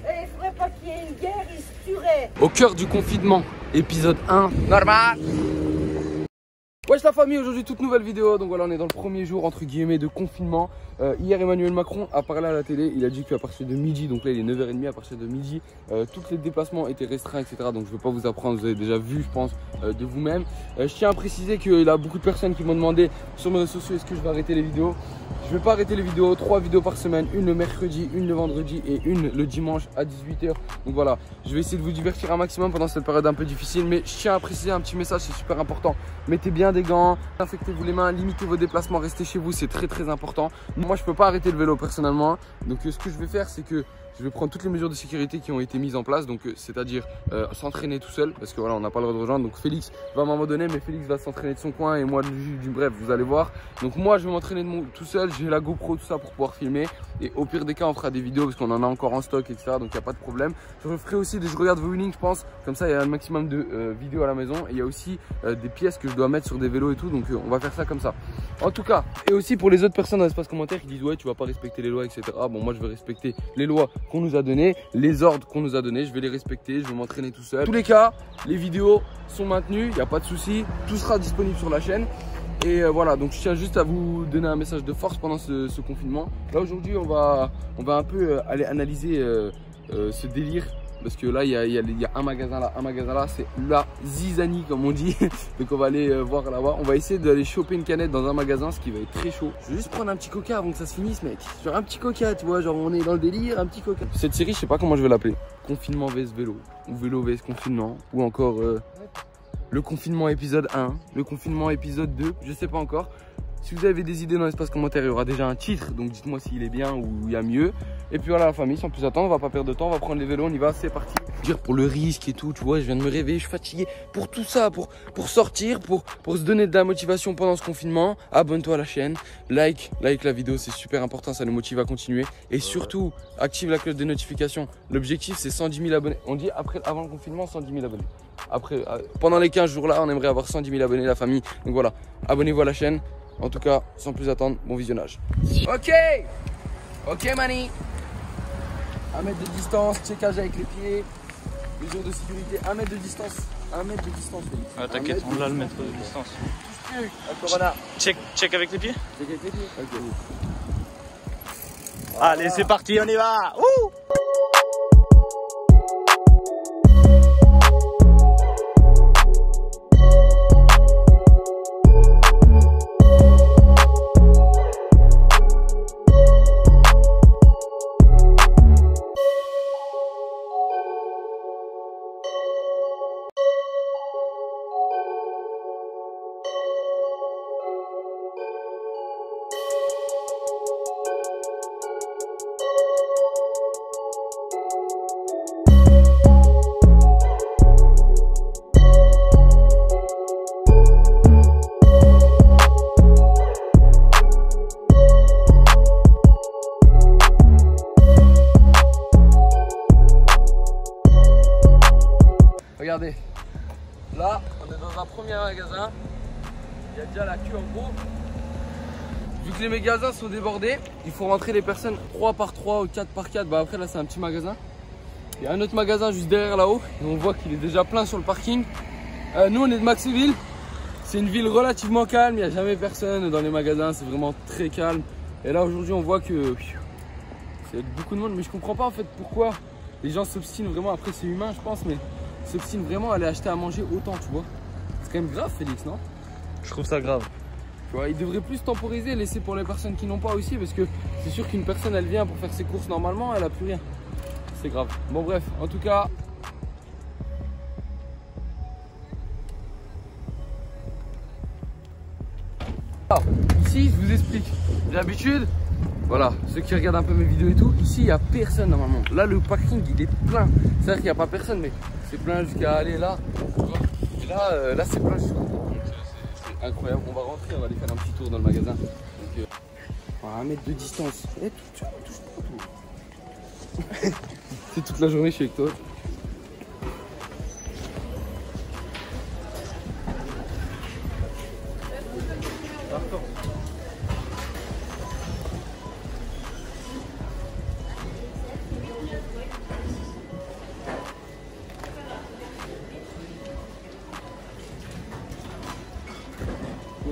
Et il faudrait pas qu'il y ait une guerre, ils se tueraient. Au cœur du confinement, épisode 1. Normal. Wesh la famille, aujourd'hui toute nouvelle vidéo. Donc voilà, on est dans le premier jour entre guillemets de confinement. Hier Emmanuel Macron a parlé à la télé. Il a dit qu'à partir de midi, donc là il est 9h30, à partir de midi, tous les déplacements étaient restreints, etc. Donc je ne vais pas vous apprendre, vous avez déjà vu je pense de vous-même. Je tiens à préciser qu'il y a beaucoup de personnes qui m'ont demandé sur mes réseaux sociaux est-ce que je vais arrêter les vidéos. Je ne vais pas arrêter les vidéos, 3 vidéos par semaine, une le mercredi, une le vendredi et une le dimanche à 18h. Donc voilà, je vais essayer de vous divertir un maximum pendant cette période un peu difficile. Mais je tiens à préciser un petit message, c'est super important. Mettez bien des gants, infectez-vous les mains, limitez vos déplacements, restez chez vous, c'est très important. Moi je peux pas arrêter le vélo personnellement. Donc ce que je vais faire c'est que je vais prendre toutes les mesures de sécurité qui ont été mises en place, donc c'est-à-dire s'entraîner tout seul, parce que voilà, on n'a pas le droit de rejoindre. Donc Félix va m'abandonner, mais Félix va s'entraîner de son coin et moi bref, vous allez voir. Donc moi je vais m'entraîner tout seul, j'ai la GoPro, tout ça pour pouvoir filmer. Et au pire des cas, on fera des vidéos parce qu'on en a encore en stock, etc. Donc il n'y a pas de problème. Je ferai aussi des je regarde vos winnings, je pense. Comme ça, il y a un maximum de vidéos à la maison. Et il y a aussi des pièces que je dois mettre sur des vélos et tout. Donc on va faire ça comme ça. En tout cas, et aussi pour les autres personnes dans l'espace commentaire qui disent ouais, tu vas pas respecter les lois, etc. Bon, moi je vais respecter les lois qu'on nous a donné, les ordres qu'on nous a donné, je vais les respecter, je vais m'entraîner tout seul. En tous les cas, les vidéos sont maintenues, il n'y a pas de souci, tout sera disponible sur la chaîne. Et voilà, donc je tiens juste à vous donner un message de force pendant ce confinement. Là aujourd'hui, on va un peu aller analyser ce délire. Parce que là, il y a un magasin là, c'est la zizanie comme on dit. Donc on va aller voir là-bas. On va essayer d'aller choper une canette dans un magasin, ce qui va être très chaud. Je vais juste prendre un petit coca avant que ça se finisse, mec. Genre un petit coca, tu vois, genre on est dans le délire, un petit coca. Cette série, je sais pas comment je vais l'appeler. Confinement vs vélo, ou vélo vs confinement, ou encore le confinement épisode 1, le confinement épisode 2, je sais pas encore. Si vous avez des idées dans l'espace commentaire, il y aura déjà un titre, donc dites-moi s'il est bien ou il y a mieux. Et puis voilà la famille, sans plus attendre, on va pas perdre de temps, on va prendre les vélos, on y va, c'est parti. Dire pour le risque et tout, tu vois, je viens de me réveiller, je suis fatigué. Pour tout ça, pour sortir, pour se donner de la motivation pendant ce confinement, abonne-toi à la chaîne, like la vidéo, c'est super important, ça nous motive à continuer. Et surtout, active la cloche de notification. L'objectif c'est 110 000 abonnés. On dit avant le confinement, 110 000 abonnés. Après, pendant les 15 jours là, on aimerait avoir 110 000 abonnés la famille. Donc voilà, abonnez-vous à la chaîne. En tout cas, sans plus attendre, bon visionnage. Ok Mani. 1 mètre de distance, checkage avec les pieds. Mesure de sécurité, 1 mètre de distance. 1 mètre de distance, Félix. Ah t'inquiète, on a le mètre de distance. Touche plus, à Corona. Check avec les pieds. Check avec les pieds. Ok. Allez, c'est parti, on y va. Ouh. Regardez, là on est dans un premier magasin, il y a déjà la queue en gros. Vu que les magasins sont débordés, il faut rentrer les personnes 3 par 3 ou 4 par 4. Bah après là c'est un petit magasin. Il y a un autre magasin juste derrière là-haut et on voit qu'il est déjà plein sur le parking. Nous on est de Maxéville, c'est une ville relativement calme, il n'y a jamais personne dans les magasins, c'est vraiment très calme. Et là aujourd'hui on voit que c'est beaucoup de monde, mais je comprends pas en fait pourquoi les gens s'obstinent vraiment. Après c'est humain je pense, mais s'obstine vraiment à aller acheter à manger autant, tu vois. C'est quand même grave, Félix, non? Je trouve ça grave. Tu vois, il devrait plus temporiser, laisser pour les personnes qui n'ont pas aussi, parce que c'est sûr qu'une personne, elle vient pour faire ses courses normalement, elle a plus rien. C'est grave. Bon bref, en tout cas. Ici, je vous explique. D'habitude, voilà, ceux qui regardent un peu mes vidéos et tout, ici il n'y a personne normalement. Là le parking il est plein. C'est-à-dire qu'il n'y a pas personne, mais c'est plein jusqu'à aller là. Et là c'est plein jusqu'à. C'est incroyable. On va rentrer, on va aller faire un petit tour dans le magasin. Donc, à 1 mètre de distance. C'est toute la journée, je suis avec toi.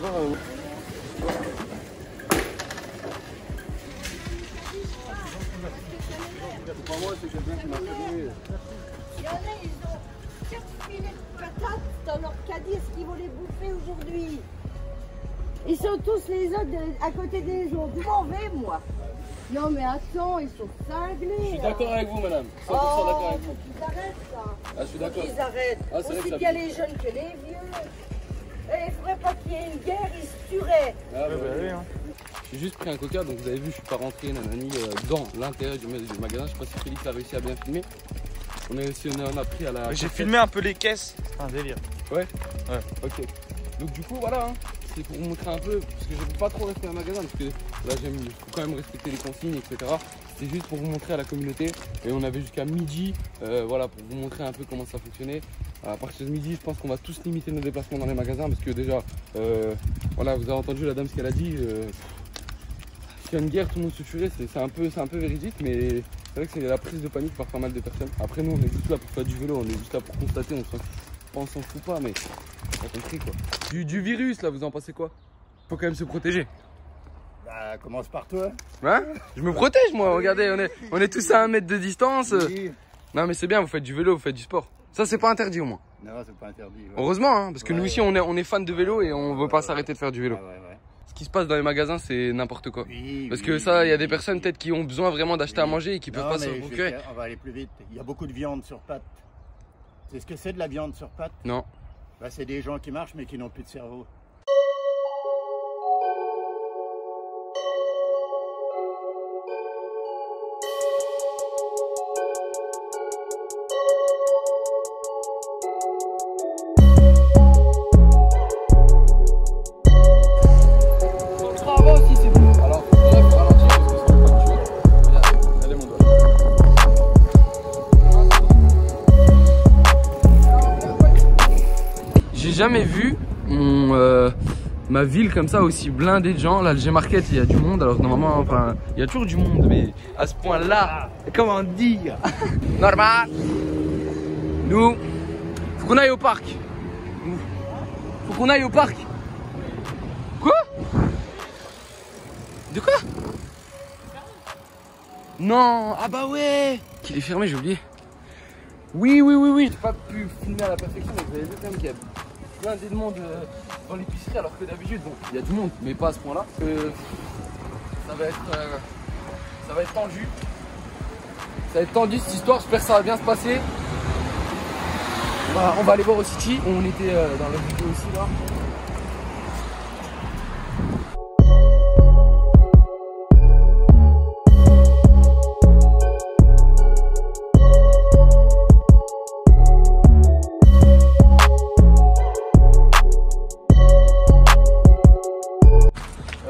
voir. C'est pas moi, c'est quelqu'un qui m'a prévenu. Il y en a, ils ont 4 filets de patates dans leur caddie. Est-ce qu'ils vont les bouffer aujourd'hui? Ils sont tous les autres à côté des autres. Je m'en vais, moi. Non, mais attends, ils sont cinglés. Je suis d'accord avec vous, madame. 100% d'accord avec vous. Ils arrêtent, ça. Ah, je suis d'accord. Ils arrêtent. Ah, c'est vrai Aussi que ça bien pique. les jeunes que les vieux. Et il ne faudrait pas qu'il y ait une guerre, ils se tueraient. Ah, bah, oui, hein. J'ai juste pris un coca, donc vous avez vu, je suis pas rentré nanani, dans l'intérieur du magasin. Je sais pas si Félix a réussi à bien filmer. On a pris à la. J'ai filmé un peu les caisses. C'est un délire. Ouais. Ok. Donc du coup voilà, hein, c'est pour vous montrer un peu, parce que je peux pas trop rester dans le magasin, parce que là il faut quand même respecter les consignes, etc. C'était juste pour vous montrer à la communauté, et on avait jusqu'à midi, voilà, pour vous montrer un peu comment ça fonctionnait. À partir de midi, je pense qu'on va tous limiter nos déplacements dans les magasins, parce que déjà, voilà, vous avez entendu la dame ce qu'elle a dit. S'il y a une guerre, tout le monde se tuerait, c'est un peu véridique, mais c'est vrai que c'est la prise de panique par pas mal de personnes. Après nous, on est juste là pour faire du vélo, on est juste là pour constater, on s'en fout pas, mais t'as compris quoi. Du virus là, vous en pensez quoi? Faut quand même se protéger. Bah, commence par toi. Hein? Je me protège moi, regardez, on est tous à 1 mètre de distance. Oui. Non mais c'est bien, vous faites du vélo, vous faites du sport. Ça c'est pas interdit au moins. Non, c'est pas interdit. Ouais. Heureusement, hein, parce que nous Ouais. ici on est fans de vélo et on veut pas s'arrêter de faire du vélo. Ouais. Ce qui se passe dans les magasins c'est n'importe quoi. Oui, Parce oui, que ça, il y a des oui, personnes oui. peut-être qui ont besoin vraiment d'acheter à manger et qui peuvent Non, pas se mais le je procurer. vais faire- on va aller plus vite. Il y a beaucoup de viande sur pattes. C'est ce que c'est de la viande sur pattes? Non. Bah, c'est des gens qui marchent mais qui n'ont plus de cerveau. Avant aussi c'est bon. Alors, bref, ralentir parce que c'est pas que tu vois. Regarde, allez mon doigt. J'ai jamais vu ma ville comme ça aussi blindée de gens. Là, le G-Market, il y a du monde. Alors normalement, enfin, il y a toujours du monde, mais à ce point-là, comment dire? Normal. Nous, faut qu'on aille au parc. Faut qu'on aille au parc. Quoi? De quoi? Non, ah bah ouais. Qu'il est fermé, j'ai oublié. Oui. J'ai pas pu filmer à la perfection, mais vous avez vu quand même qu'il y a plein de monde dans l'épicerie, alors que d'habitude, bon, il y a du monde, mais pas à ce point-là. Ça va être tendu. Ça va être tendu cette histoire, j'espère que ça va bien se passer. On va aller voir au City, on était dans la vidéo aussi là.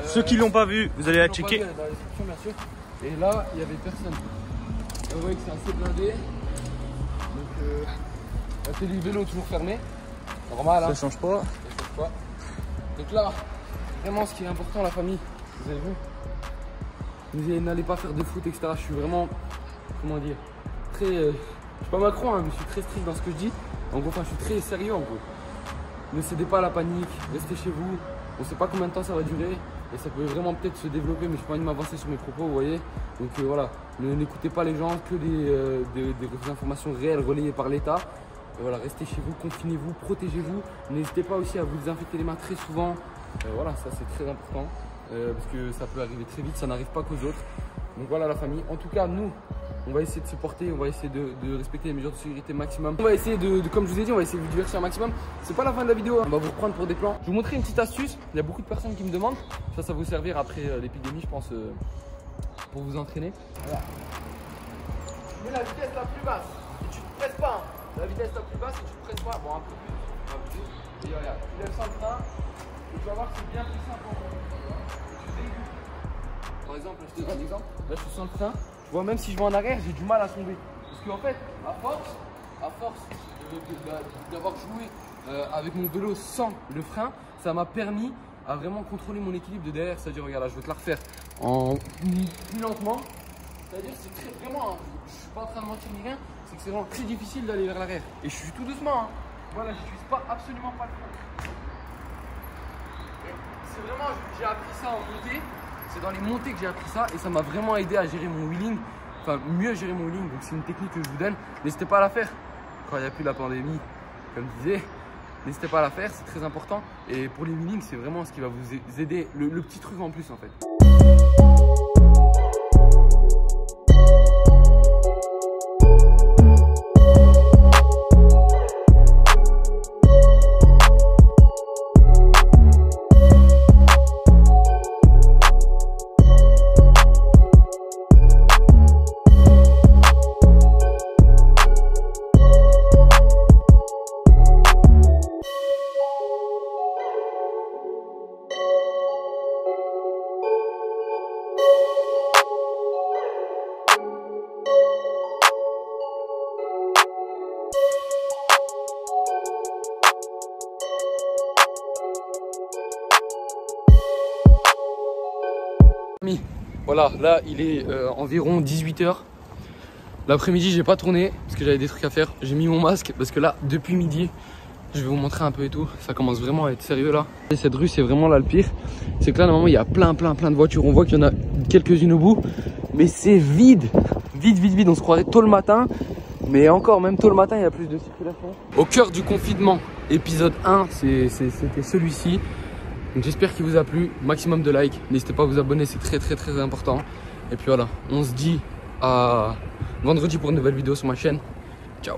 Ceux qui l'ont pas vu, vous allez la Dans checker. la description, bien sûr. Et là, il y avait personne. Vous voyez que c'est assez blindé. Donc, la télé vélo toujours fermée. Normal, hein. Ça change pas. Ça change pas. Donc là, vraiment, ce qui est important, la famille, vous avez vu, vous n'allez pas faire de foot, etc. Je suis vraiment, comment dire, très, je suis pas Macron, hein, mais je suis très strict dans ce que je dis. En gros, enfin, je suis très sérieux en gros. Ne cédez pas à la panique, restez chez vous. On ne sait pas combien de temps ça va durer et ça peut vraiment peut-être se développer, mais je n'ai pas envie de m'avancer sur mes propos, vous voyez. Donc voilà, n'écoutez pas les gens, que des informations réelles relayées par l'État. Voilà, restez chez vous, confinez-vous, protégez-vous. N'hésitez pas aussi à vous désinfecter les mains très souvent. Voilà, ça c'est très important parce que ça peut arriver très vite, ça n'arrive pas qu'aux autres. Donc voilà la famille. En tout cas, nous, on va essayer de se porter, on va essayer de respecter les mesures de sécurité maximum. On va essayer comme je vous ai dit, on va essayer de vous divertir un maximum. C'est pas la fin de la vidéo, hein. On va vous reprendre pour des plans. Je vais vous montrer une petite astuce. Il y a beaucoup de personnes qui me demandent. Ça va vous servir après l'épidémie, je pense, pour vous entraîner. Voilà. Tu mets la vitesse la plus basse et tu te presses pas. Hein. La vitesse la plus basse et tu te presses pas. Bon, un peu plus. Et regarde, tu lèves sans le frein et tu vas voir que c'est bien plus simple. Par exemple, je te donne un exemple. Là, je suis sans le frein. Tu vois, même si je vais en arrière, j'ai du mal à tomber. Parce qu'en fait, à force d'avoir joué avec mon vélo sans le frein, ça m'a permis à vraiment contrôler mon équilibre de derrière. C'est-à-dire, regarde, là, je vais te la refaire en plus lentement. C'est-à-dire, c'est très vraiment, je suis pas en train de mentir ni rien, c'est que c'est vraiment très difficile d'aller vers l'arrière. Et je suis tout doucement. Hein. Voilà, j'utilise pas absolument pas le frein. c'est vraiment, j'ai appris ça en montée. C'est dans les montées que j'ai appris ça et ça m'a vraiment aidé à gérer mon wheeling. Enfin, mieux gérer mon wheeling. Donc c'est une technique que je vous donne. N'hésitez pas à la faire quand il n'y a plus la pandémie, comme je disais. N'hésitez pas à la faire, c'est très important. Et pour les wheelings, c'est vraiment ce qui va vous aider. Le petit truc en plus en fait. Voilà, là il est environ 18 h. L'après-midi j'ai pas tourné parce que j'avais des trucs à faire. J'ai mis mon masque parce que là depuis midi, je vais vous montrer un peu et tout. Ça commence vraiment à être sérieux là. Et cette rue c'est vraiment là le pire. C'est que là normalement il y a plein de voitures. On voit qu'il y en a quelques-unes au bout. Mais c'est vide. Vide. On se croirait tôt le matin. Mais encore même tôt le matin il y a plus de circulation. Au cœur du confinement, épisode 1, c'était celui-ci. Donc j'espère qu'il vous a plu, maximum de likes, n'hésitez pas à vous abonner, c'est très important. Et puis voilà, on se dit à vendredi pour une nouvelle vidéo sur ma chaîne. Ciao.